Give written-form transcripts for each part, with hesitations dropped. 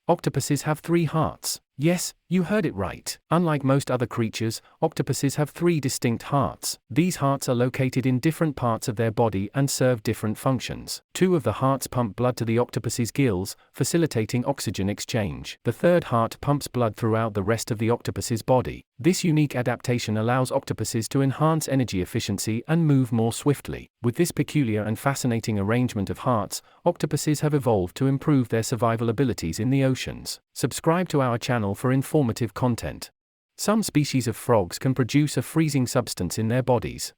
Octopuses have 3 hearts. Yes, you heard it right. Unlike most other creatures, octopuses have 3 distinct hearts. These hearts are located in different parts of their body and serve different functions. 2 of the hearts pump blood to the octopus's gills, facilitating oxygen exchange. The third heart pumps blood throughout the rest of the octopus's body. This unique adaptation allows octopuses to enhance energy efficiency and move more swiftly. With this peculiar and fascinating arrangement of hearts, octopuses have evolved to improve their survival abilities in the oceans. Subscribe to our channel for informative content. Some species of frogs can produce a freezing substance in their bodies.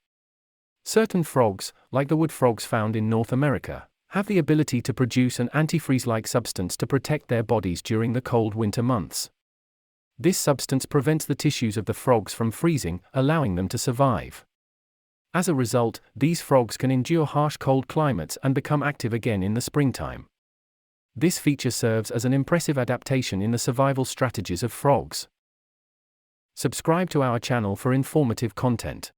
Certain frogs, like the wood frogs found in North America, have the ability to produce an antifreeze-like substance to protect their bodies during the cold winter months. This substance prevents the tissues of the frogs from freezing, allowing them to survive. As a result, these frogs can endure harsh cold climates and become active again in the springtime. This feature serves as an impressive adaptation in the survival strategies of frogs. Subscribe to our channel for informative content.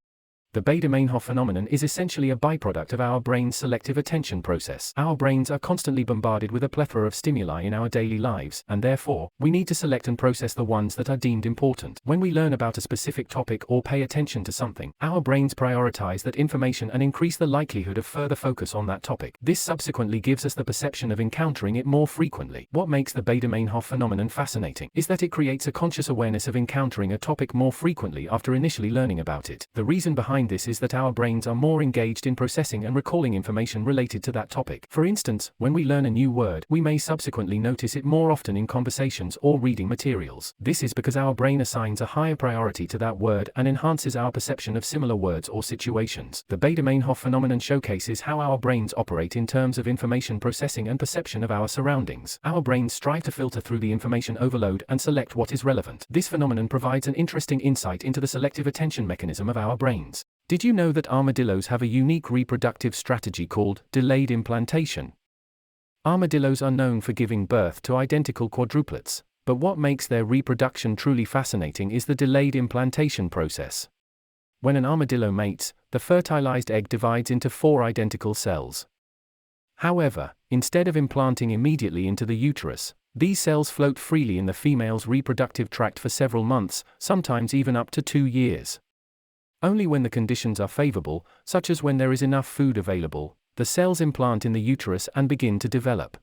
The Baader-Meinhof phenomenon is essentially a byproduct of our brain's selective attention process. Our brains are constantly bombarded with a plethora of stimuli in our daily lives, and therefore, we need to select and process the ones that are deemed important. When we learn about a specific topic or pay attention to something, our brains prioritize that information and increase the likelihood of further focus on that topic. This subsequently gives us the perception of encountering it more frequently. What makes the Baader-Meinhof phenomenon fascinating is that it creates a conscious awareness of encountering a topic more frequently after initially learning about it. The reason behind this is that our brains are more engaged in processing and recalling information related to that topic. For instance, when we learn a new word, we may subsequently notice it more often in conversations or reading materials. This is because our brain assigns a higher priority to that word and enhances our perception of similar words or situations. The Baader-Meinhof phenomenon showcases how our brains operate in terms of information processing and perception of our surroundings. Our brains strive to filter through the information overload and select what is relevant. This phenomenon provides an interesting insight into the selective attention mechanism of our brains. Did you know that armadillos have a unique reproductive strategy called delayed implantation? Armadillos are known for giving birth to identical quadruplets, but what makes their reproduction truly fascinating is the delayed implantation process. When an armadillo mates, the fertilized egg divides into 4 identical cells. However, instead of implanting immediately into the uterus, these cells float freely in the female's reproductive tract for several months, sometimes even up to 2 years. Only when the conditions are favorable, such as when there is enough food available, the cells implant in the uterus and begin to develop.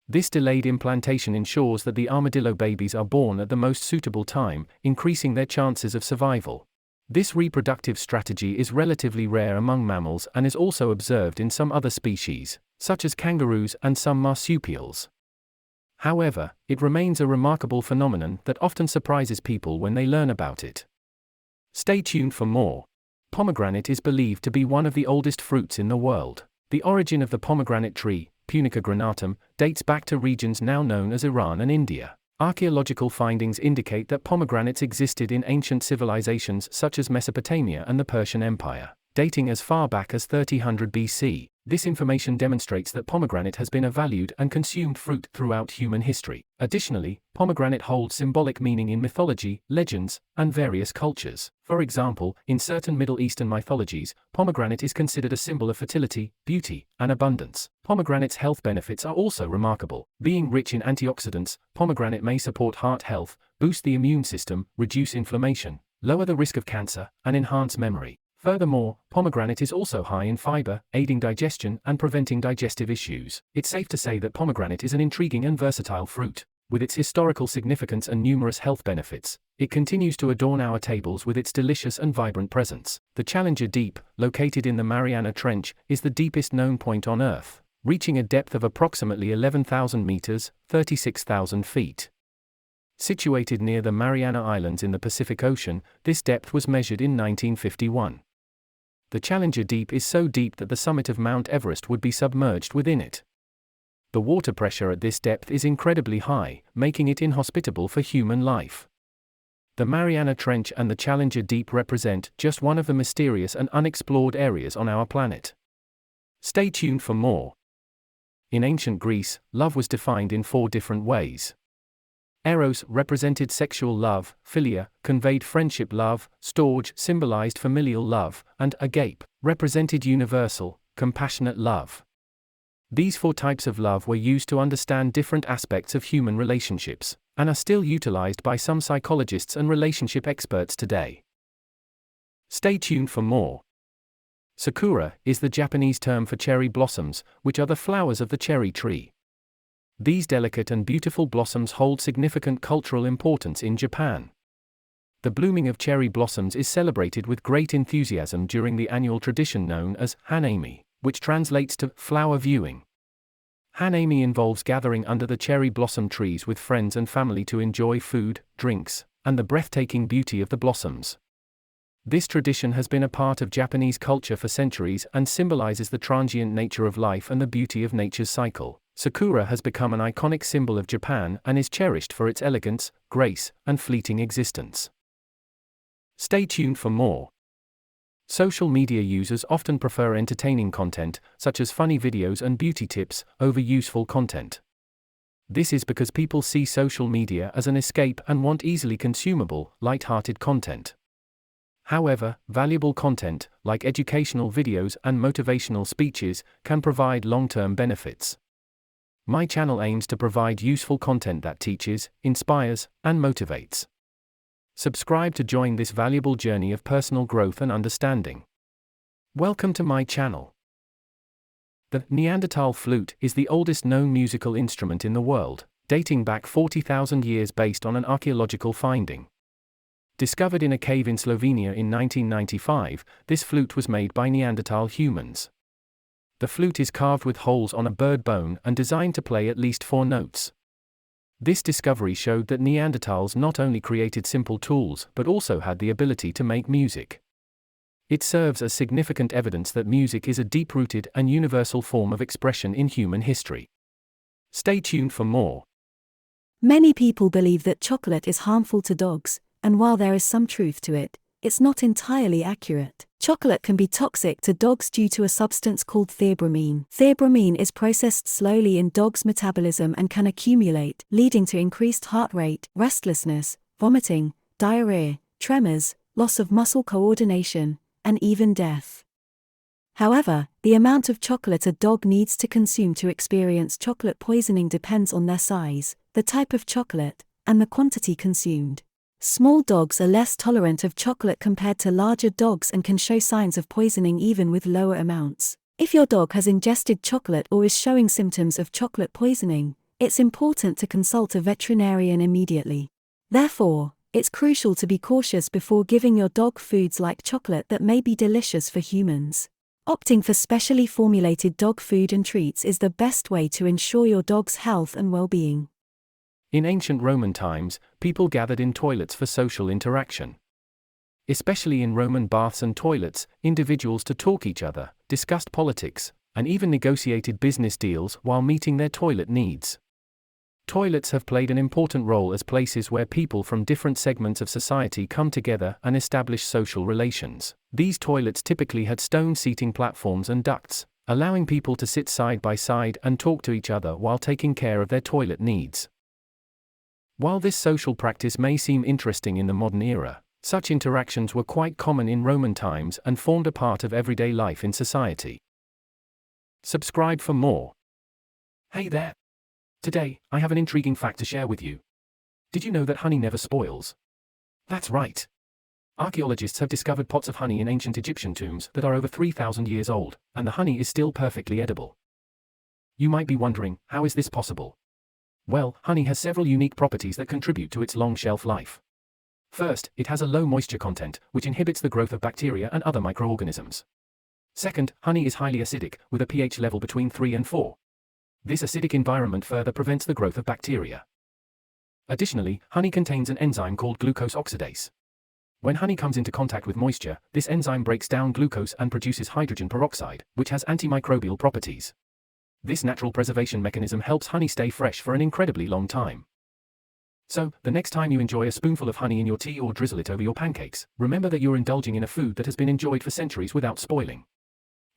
This delayed implantation ensures that the armadillo babies are born at the most suitable time, increasing their chances of survival. This reproductive strategy is relatively rare among mammals and is also observed in some other species, such as kangaroos and some marsupials. However, it remains a remarkable phenomenon that often surprises people when they learn about it. Stay tuned for more. Pomegranate is believed to be one of the oldest fruits in the world. The origin of the pomegranate tree, Punica granatum, dates back to regions now known as Iran and India. Archaeological findings indicate that pomegranates existed in ancient civilizations such as Mesopotamia and the Persian Empire, dating as far back as 3000 BC. This information demonstrates that pomegranate has been a valued and consumed fruit throughout human history. Additionally, pomegranate holds symbolic meaning in mythology, legends, and various cultures. For example, in certain Middle Eastern mythologies, pomegranate is considered a symbol of fertility, beauty, and abundance. Pomegranate's health benefits are also remarkable. Being rich in antioxidants, pomegranate may support heart health, boost the immune system, reduce inflammation, lower the risk of cancer, and enhance memory. Furthermore, pomegranate is also high in fiber, aiding digestion and preventing digestive issues. It's safe to say that pomegranate is an intriguing and versatile fruit. With its historical significance and numerous health benefits, it continues to adorn our tables with its delicious and vibrant presence. The Challenger Deep, located in the Mariana Trench, is the deepest known point on Earth, reaching a depth of approximately 11,000 meters, 36,000 feet. Situated near the Mariana Islands in the Pacific Ocean, this depth was measured in 1951. The Challenger Deep is so deep that the summit of Mount Everest would be submerged within it. The water pressure at this depth is incredibly high, making it inhospitable for human life. The Mariana Trench and the Challenger Deep represent just one of the mysterious and unexplored areas on our planet. Stay tuned for more. In ancient Greece, love was defined in 4 different ways. Eros represented sexual love, philia conveyed friendship love, storge symbolized familial love, and agape represented universal, compassionate love. These 4 types of love were used to understand different aspects of human relationships, and are still utilized by some psychologists and relationship experts today. Stay tuned for more. Sakura is the Japanese term for cherry blossoms, which are the flowers of the cherry tree. These delicate and beautiful blossoms hold significant cultural importance in Japan. The blooming of cherry blossoms is celebrated with great enthusiasm during the annual tradition known as Hanami, which translates to flower viewing. Hanami involves gathering under the cherry blossom trees with friends and family to enjoy food, drinks, and the breathtaking beauty of the blossoms. This tradition has been a part of Japanese culture for centuries and symbolizes the transient nature of life and the beauty of nature's cycle. Sakura has become an iconic symbol of Japan and is cherished for its elegance, grace, and fleeting existence. Stay tuned for more. Social media users often prefer entertaining content, such as funny videos and beauty tips, over useful content. This is because people see social media as an escape and want easily consumable, light-hearted content. However, valuable content, like educational videos and motivational speeches, can provide long-term benefits. My channel aims to provide useful content that teaches, inspires, and motivates. Subscribe to join this valuable journey of personal growth and understanding. Welcome to my channel. The Neanderthal flute is the oldest known musical instrument in the world, dating back 40,000 years based on an archaeological finding. Discovered in a cave in Slovenia in 1995, this flute was made by Neanderthal humans. The flute is carved with holes on a bird bone and designed to play at least 4 notes. This discovery showed that Neanderthals not only created simple tools but also had the ability to make music. It serves as significant evidence that music is a deep-rooted and universal form of expression in human history. Stay tuned for more. Many people believe that chocolate is harmful to dogs, and while there is some truth to it, it's not entirely accurate. Chocolate can be toxic to dogs due to a substance called theobromine. Theobromine is processed slowly in dogs' metabolism and can accumulate, leading to increased heart rate, restlessness, vomiting, diarrhea, tremors, loss of muscle coordination, and even death. However, the amount of chocolate a dog needs to consume to experience chocolate poisoning depends on their size, the type of chocolate, and the quantity consumed. Small dogs are less tolerant of chocolate compared to larger dogs and can show signs of poisoning even with lower amounts. If your dog has ingested chocolate or is showing symptoms of chocolate poisoning, it's important to consult a veterinarian immediately. Therefore, it's crucial to be cautious before giving your dog foods like chocolate that may be delicious for humans. Opting for specially formulated dog food and treats is the best way to ensure your dog's health and well-being. In ancient Roman times, people gathered in toilets for social interaction. Especially in Roman baths and toilets, individuals to talk each other, discussed politics, and even negotiated business deals while meeting their toilet needs. Toilets have played an important role as places where people from different segments of society come together and establish social relations. These toilets typically had stone seating platforms and ducts, allowing people to sit side by side and talk to each other while taking care of their toilet needs. While this social practice may seem interesting in the modern era, such interactions were quite common in Roman times and formed a part of everyday life in society. Subscribe for more. Hey there! Today, I have an intriguing fact to share with you. Did you know that honey never spoils? That's right. Archaeologists have discovered pots of honey in ancient Egyptian tombs that are over 3,000 years old, and the honey is still perfectly edible. You might be wondering, how is this possible? Well, honey has several unique properties that contribute to its long shelf life. First, it has a low moisture content, which inhibits the growth of bacteria and other microorganisms. Second, honey is highly acidic, with a pH level between 3 and 4. This acidic environment further prevents the growth of bacteria. Additionally, honey contains an enzyme called glucose oxidase. When honey comes into contact with moisture, this enzyme breaks down glucose and produces hydrogen peroxide, which has antimicrobial properties. This natural preservation mechanism helps honey stay fresh for an incredibly long time. So, the next time you enjoy a spoonful of honey in your tea or drizzle it over your pancakes, remember that you're indulging in a food that has been enjoyed for centuries without spoiling.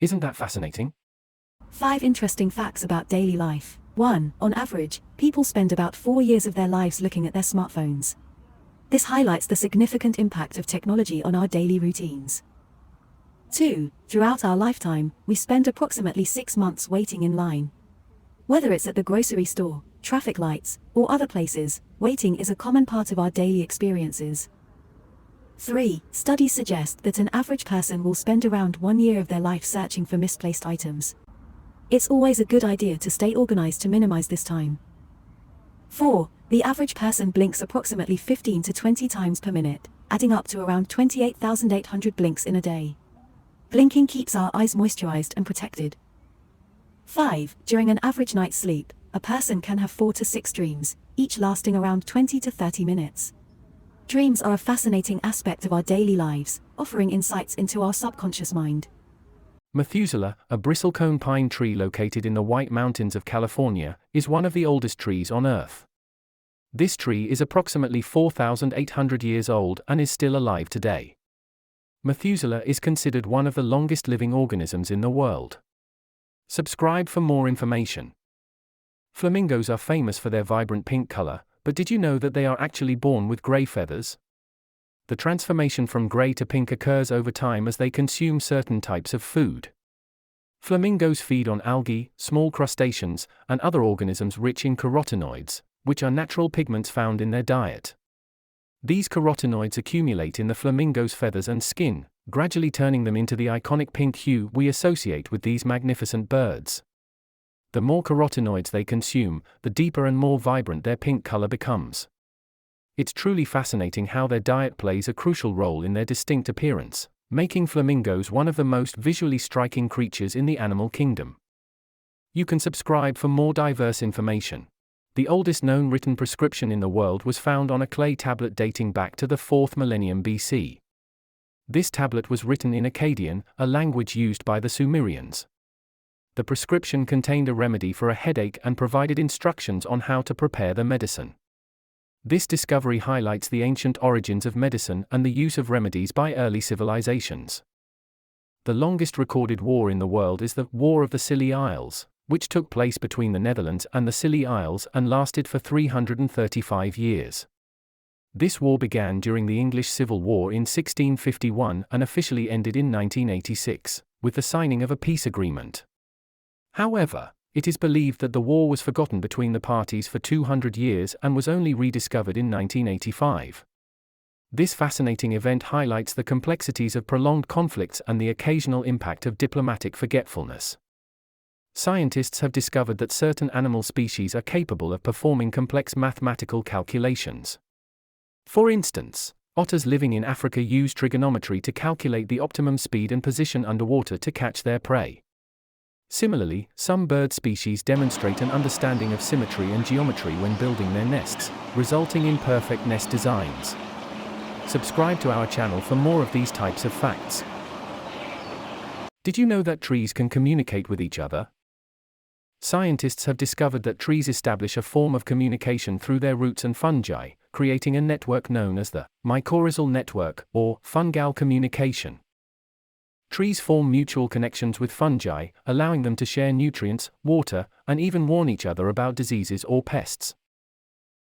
Isn't that fascinating? 5 interesting facts about daily life. 1. On average, people spend about 4 years of their lives looking at their smartphones. This highlights the significant impact of technology on our daily routines. 2. Throughout our lifetime, we spend approximately 6 months waiting in line, Whether it's at the grocery store, traffic lights, or other places, waiting is a common part of our daily experiences. 3. Studies suggest that an average person will spend around 1 year of their life searching for misplaced items. It's always a good idea to stay organized to minimize this time. 4. The average person blinks approximately 15 to 20 times per minute, adding up to around 28,800 blinks in a day. Blinking keeps our eyes moisturized and protected. 5. During an average night's sleep, a person can have 4 to 6 dreams, each lasting around 20 to 30 minutes. Dreams are a fascinating aspect of our daily lives, offering insights into our subconscious mind. Methuselah, a bristlecone pine tree located in the White Mountains of California, is one of the oldest trees on Earth. This tree is approximately 4,800 years old and is still alive today. Methuselah is considered one of the longest living organisms in the world. Subscribe for more information. Flamingos are famous for their vibrant pink color, but did you know that they are actually born with gray feathers? The transformation from gray to pink occurs over time as they consume certain types of food. Flamingos feed on algae, small crustaceans, and other organisms rich in carotenoids, which are natural pigments found in their diet. These carotenoids accumulate in the flamingo's feathers and skin, gradually turning them into the iconic pink hue we associate with these magnificent birds. The more carotenoids they consume, the deeper and more vibrant their pink color becomes. It's truly fascinating how their diet plays a crucial role in their distinct appearance, making flamingos one of the most visually striking creatures in the animal kingdom. You can subscribe for more diverse information. The oldest known written prescription in the world was found on a clay tablet dating back to the 4th millennium BC. This tablet was written in Akkadian, a language used by the Sumerians. The prescription contained a remedy for a headache and provided instructions on how to prepare the medicine. This discovery highlights the ancient origins of medicine and the use of remedies by early civilizations. The longest recorded war in the world is the War of the Scilly Isles, which took place between the Netherlands and the Scilly Isles and lasted for 335 years. This war began during the English Civil War in 1651 and officially ended in 1986, with the signing of a peace agreement. However, it is believed that the war was forgotten between the parties for 200 years and was only rediscovered in 1985. This fascinating event highlights the complexities of prolonged conflicts and the occasional impact of diplomatic forgetfulness. Scientists have discovered that certain animal species are capable of performing complex mathematical calculations. For instance, otters living in Africa use trigonometry to calculate the optimum speed and position underwater to catch their prey. Similarly, some bird species demonstrate an understanding of symmetry and geometry when building their nests, resulting in perfect nest designs. Subscribe to our channel for more of these types of facts. Did you know that trees can communicate with each other? Scientists have discovered that trees establish a form of communication through their roots and fungi, creating a network known as the mycorrhizal network, or fungal communication. Trees form mutual connections with fungi, allowing them to share nutrients, water, and even warn each other about diseases or pests.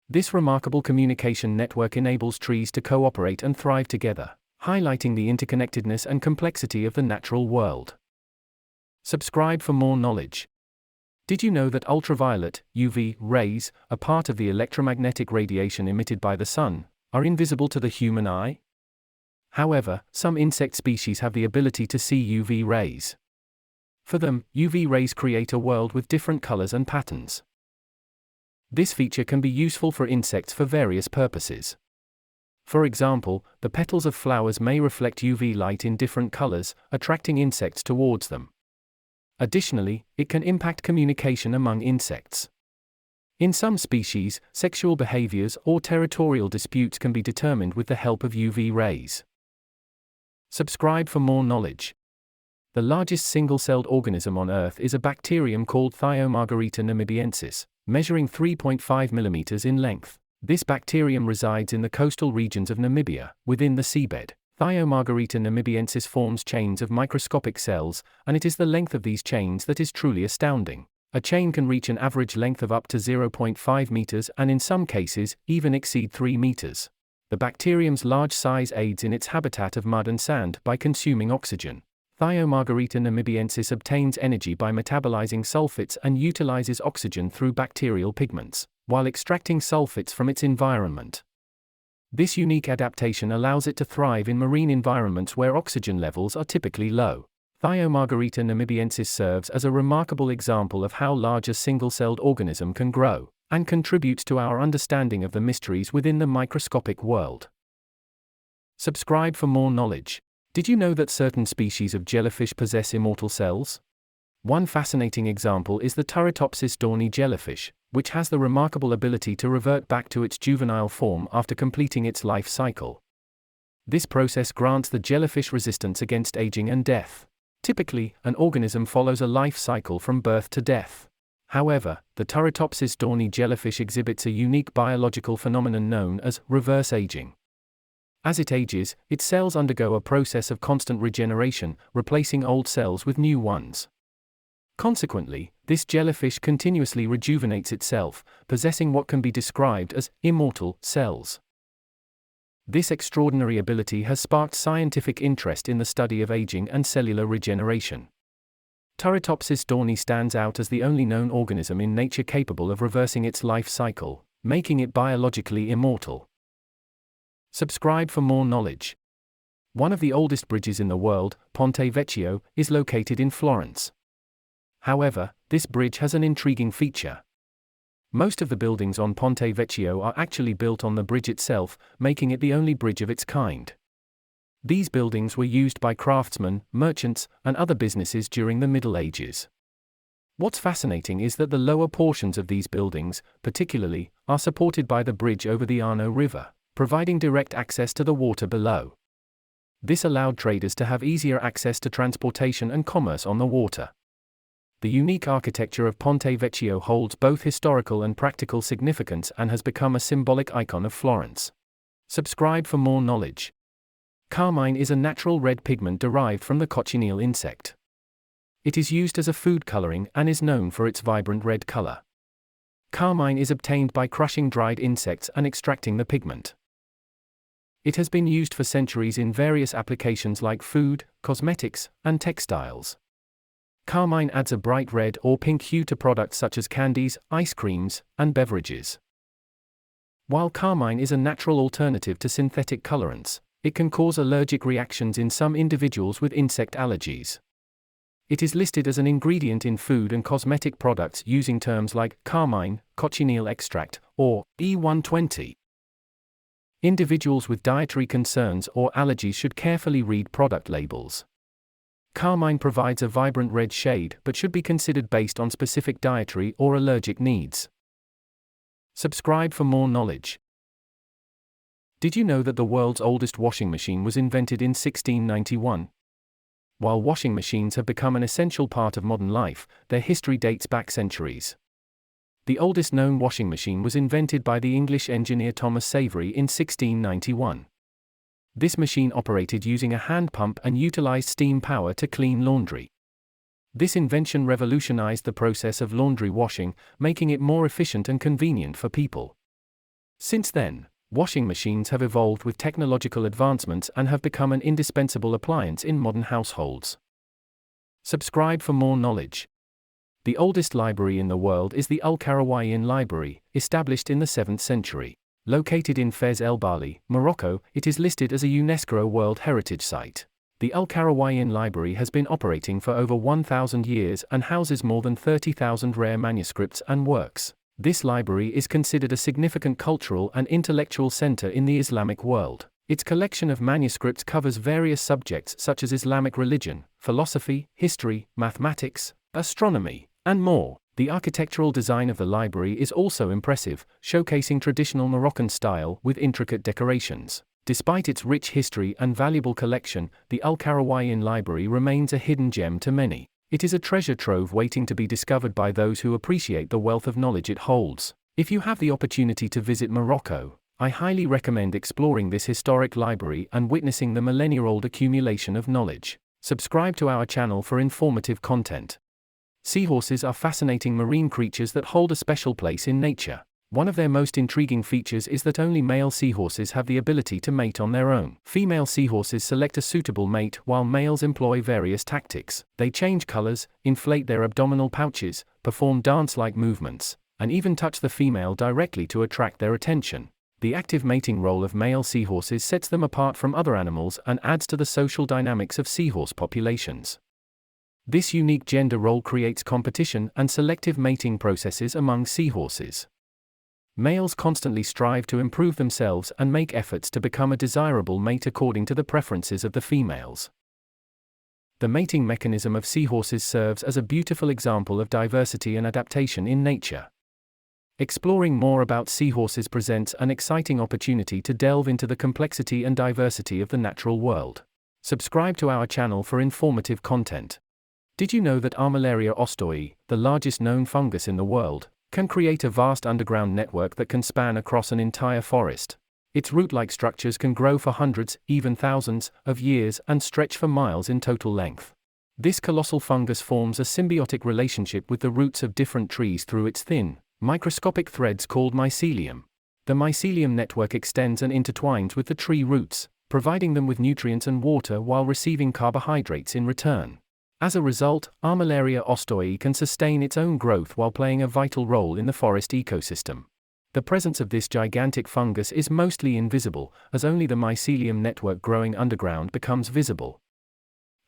This remarkable communication network enables trees to cooperate and thrive together, highlighting the interconnectedness and complexity of the natural world. Subscribe for more knowledge. Did you know that ultraviolet, UV, rays, a part of the electromagnetic radiation emitted by the sun, are invisible to the human eye? However, some insect species have the ability to see UV rays. For them, UV rays create a world with different colors and patterns. This feature can be useful for insects for various purposes. For example, the petals of flowers may reflect UV light in different colors, attracting insects towards them. Additionally, it can impact communication among insects. In some species, sexual behaviors or territorial disputes can be determined with the help of UV rays. Subscribe for more knowledge. The largest single-celled organism on Earth is a bacterium called Thiomargarita namibiensis, measuring 3.5 mm in length. This bacterium resides in the coastal regions of Namibia, within the seabed. Thiomargarita namibiensis forms chains of microscopic cells, and it is the length of these chains that is truly astounding. A chain can reach an average length of up to 0.5 meters and in some cases, even exceed 3 meters. The bacterium's large size aids in its habitat of mud and sand by consuming oxygen. Thiomargarita namibiensis obtains energy by metabolizing sulfates and utilizes oxygen through bacterial pigments, while extracting sulfates from its environment. This unique adaptation allows it to thrive in marine environments where oxygen levels are typically low. Thiomargarita namibiensis serves as a remarkable example of how large a single-celled organism can grow, and contributes to our understanding of the mysteries within the microscopic world. Subscribe for more knowledge. Did you know that certain species of jellyfish possess immortal cells? One fascinating example is the Turritopsis dohrnii jellyfish, which has the remarkable ability to revert back to its juvenile form after completing its life cycle. This process grants the jellyfish resistance against aging and death. Typically, an organism follows a life cycle from birth to death. However, the Turritopsis dohrnii jellyfish exhibits a unique biological phenomenon known as reverse aging. As it ages, its cells undergo a process of constant regeneration, replacing old cells with new ones. Consequently, this jellyfish continuously rejuvenates itself, possessing what can be described as immortal cells. This extraordinary ability has sparked scientific interest in the study of aging and cellular regeneration. Turritopsis dohrnii stands out as the only known organism in nature capable of reversing its life cycle, making it biologically immortal. Subscribe for more knowledge. One of the oldest bridges in the world, Ponte Vecchio, is located in Florence. However, this bridge has an intriguing feature. Most of the buildings on Ponte Vecchio are actually built on the bridge itself, making it the only bridge of its kind. These buildings were used by craftsmen, merchants, and other businesses during the Middle Ages. What's fascinating is that the lower portions of these buildings, particularly, are supported by the bridge over the Arno River, providing direct access to the water below. This allowed traders to have easier access to transportation and commerce on the water. The unique architecture of Ponte Vecchio holds both historical and practical significance and has become a symbolic icon of Florence. Subscribe for more knowledge. Carmine is a natural red pigment derived from the cochineal insect. It is used as a food coloring and is known for its vibrant red color. Carmine is obtained by crushing dried insects and extracting the pigment. It has been used for centuries in various applications like food, cosmetics, and textiles. Carmine adds a bright red or pink hue to products such as candies, ice creams, and beverages. While carmine is a natural alternative to synthetic colorants, it can cause allergic reactions in some individuals with insect allergies. It is listed as an ingredient in food and cosmetic products using terms like carmine, cochineal extract, or E120. Individuals with dietary concerns or allergies should carefully read product labels. Carmine provides a vibrant red shade but should be considered based on specific dietary or allergic needs. Subscribe for more knowledge. Did you know that the world's oldest washing machine was invented in 1691? While washing machines have become an essential part of modern life, their history dates back centuries. The oldest known washing machine was invented by the English engineer Thomas Savery in 1691. This machine operated using a hand pump and utilized steam power to clean laundry. This invention revolutionized the process of laundry washing, making it more efficient and convenient for people. Since then, washing machines have evolved with technological advancements and have become an indispensable appliance in modern households. Subscribe for more knowledge. The oldest library in the world is the Al-Qarawiyyin Library, established in the 7th century. Located in Fez El Bali, Morocco, it is listed as a UNESCO World Heritage Site. The Al-Qarawiyyin Library has been operating for over 1,000 years and houses more than 30,000 rare manuscripts and works. This library is considered a significant cultural and intellectual center in the Islamic world. Its collection of manuscripts covers various subjects such as Islamic religion, philosophy, history, mathematics, astronomy, and more. The architectural design of the library is also impressive, showcasing traditional Moroccan style with intricate decorations. Despite its rich history and valuable collection, the Al-Qarawiyyin Library remains a hidden gem to many. It is a treasure trove waiting to be discovered by those who appreciate the wealth of knowledge it holds. If you have the opportunity to visit Morocco, I highly recommend exploring this historic library and witnessing the millennia-old accumulation of knowledge. Subscribe to our channel for informative content. Seahorses are fascinating marine creatures that hold a special place in nature. One of their most intriguing features is that only male seahorses have the ability to mate on their own. Female seahorses select a suitable mate while males employ various tactics. They change colors, inflate their abdominal pouches, perform dance-like movements, and even touch the female directly to attract their attention. The active mating role of male seahorses sets them apart from other animals and adds to the social dynamics of seahorse populations. This unique gender role creates competition and selective mating processes among seahorses. Males constantly strive to improve themselves and make efforts to become a desirable mate according to the preferences of the females. The mating mechanism of seahorses serves as a beautiful example of diversity and adaptation in nature. Exploring more about seahorses presents an exciting opportunity to delve into the complexity and diversity of the natural world. Subscribe to our channel for informative content. Did you know that Armillaria ostoi, the largest known fungus in the world, can create a vast underground network that can span across an entire forest? Its root-like structures can grow for hundreds, even thousands, of years and stretch for miles in total length. This colossal fungus forms a symbiotic relationship with the roots of different trees through its thin, microscopic threads called mycelium. The mycelium network extends and intertwines with the tree roots, providing them with nutrients and water while receiving carbohydrates in return. As a result, Armillaria ostoi can sustain its own growth while playing a vital role in the forest ecosystem. The presence of this gigantic fungus is mostly invisible, as only the mycelium network growing underground becomes visible.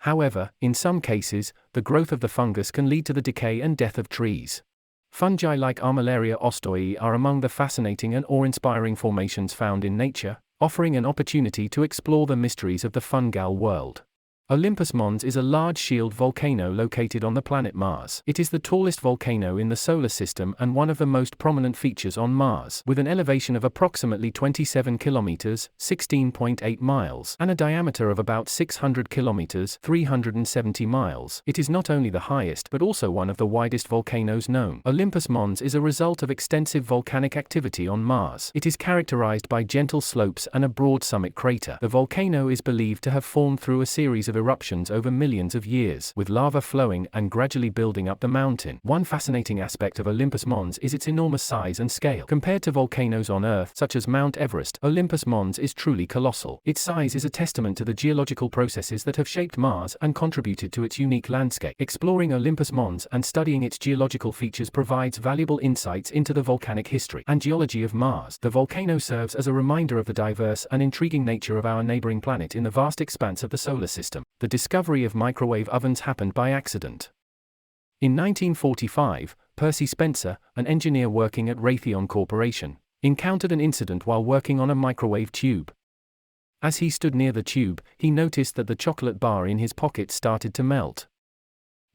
However, in some cases, the growth of the fungus can lead to the decay and death of trees. Fungi like Armillaria ostoi are among the fascinating and awe-inspiring formations found in nature, offering an opportunity to explore the mysteries of the fungal world. Olympus Mons is a large shield volcano located on the planet Mars. It is the tallest volcano in the solar system and one of the most prominent features on Mars. With an elevation of approximately 27 kilometers, 16.8 miles, and a diameter of about 600 kilometers, 370 miles, it is not only the highest but also one of the widest volcanoes known. Olympus Mons is a result of extensive volcanic activity on Mars. It is characterized by gentle slopes and a broad summit crater. The volcano is believed to have formed through a series of eruptions over millions of years, with lava flowing and gradually building up the mountain. One fascinating aspect of Olympus Mons is its enormous size and scale. Compared to volcanoes on Earth, such as Mount Everest, Olympus Mons is truly colossal. Its size is a testament to the geological processes that have shaped Mars and contributed to its unique landscape. Exploring Olympus Mons and studying its geological features provides valuable insights into the volcanic history and geology of Mars. The volcano serves as a reminder of the diverse and intriguing nature of our neighboring planet in the vast expanse of the solar system. The discovery of microwave ovens happened by accident. In 1945, Percy Spencer, an engineer working at Raytheon Corporation, encountered an incident while working on a microwave tube. As he stood near the tube, he noticed that the chocolate bar in his pocket started to melt.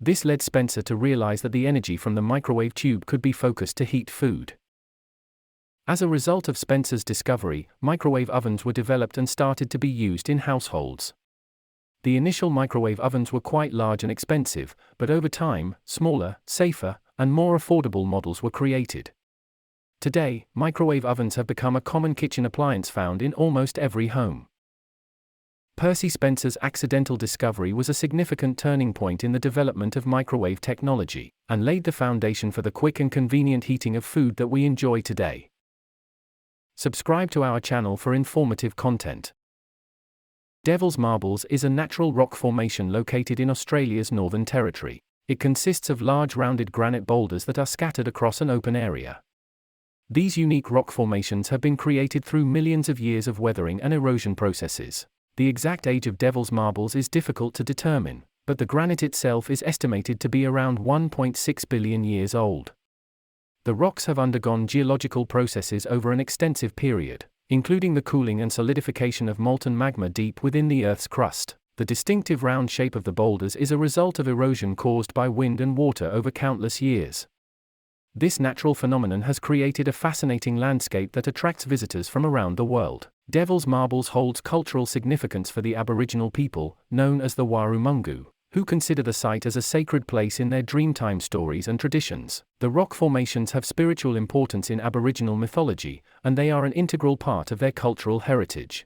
This led Spencer to realize that the energy from the microwave tube could be focused to heat food. As a result of Spencer's discovery, microwave ovens were developed and started to be used in households. The initial microwave ovens were quite large and expensive, but over time, smaller, safer, and more affordable models were created. Today, microwave ovens have become a common kitchen appliance found in almost every home. Percy Spencer's accidental discovery was a significant turning point in the development of microwave technology, and laid the foundation for the quick and convenient heating of food that we enjoy today. Subscribe to our channel for informative content. Devil's Marbles is a natural rock formation located in Australia's Northern Territory. It consists of large rounded granite boulders that are scattered across an open area. These unique rock formations have been created through millions of years of weathering and erosion processes. The exact age of Devil's Marbles is difficult to determine, but the granite itself is estimated to be around 1.6 billion years old. The rocks have undergone geological processes over an extensive period, including the cooling and solidification of molten magma deep within the Earth's crust. The distinctive round shape of the boulders is a result of erosion caused by wind and water over countless years. This natural phenomenon has created a fascinating landscape that attracts visitors from around the world. Devil's Marbles holds cultural significance for the Aboriginal people, known as the Warrumungu, who consider the site as a sacred place in their Dreamtime stories and traditions. The rock formations have spiritual importance in Aboriginal mythology, and they are an integral part of their cultural heritage.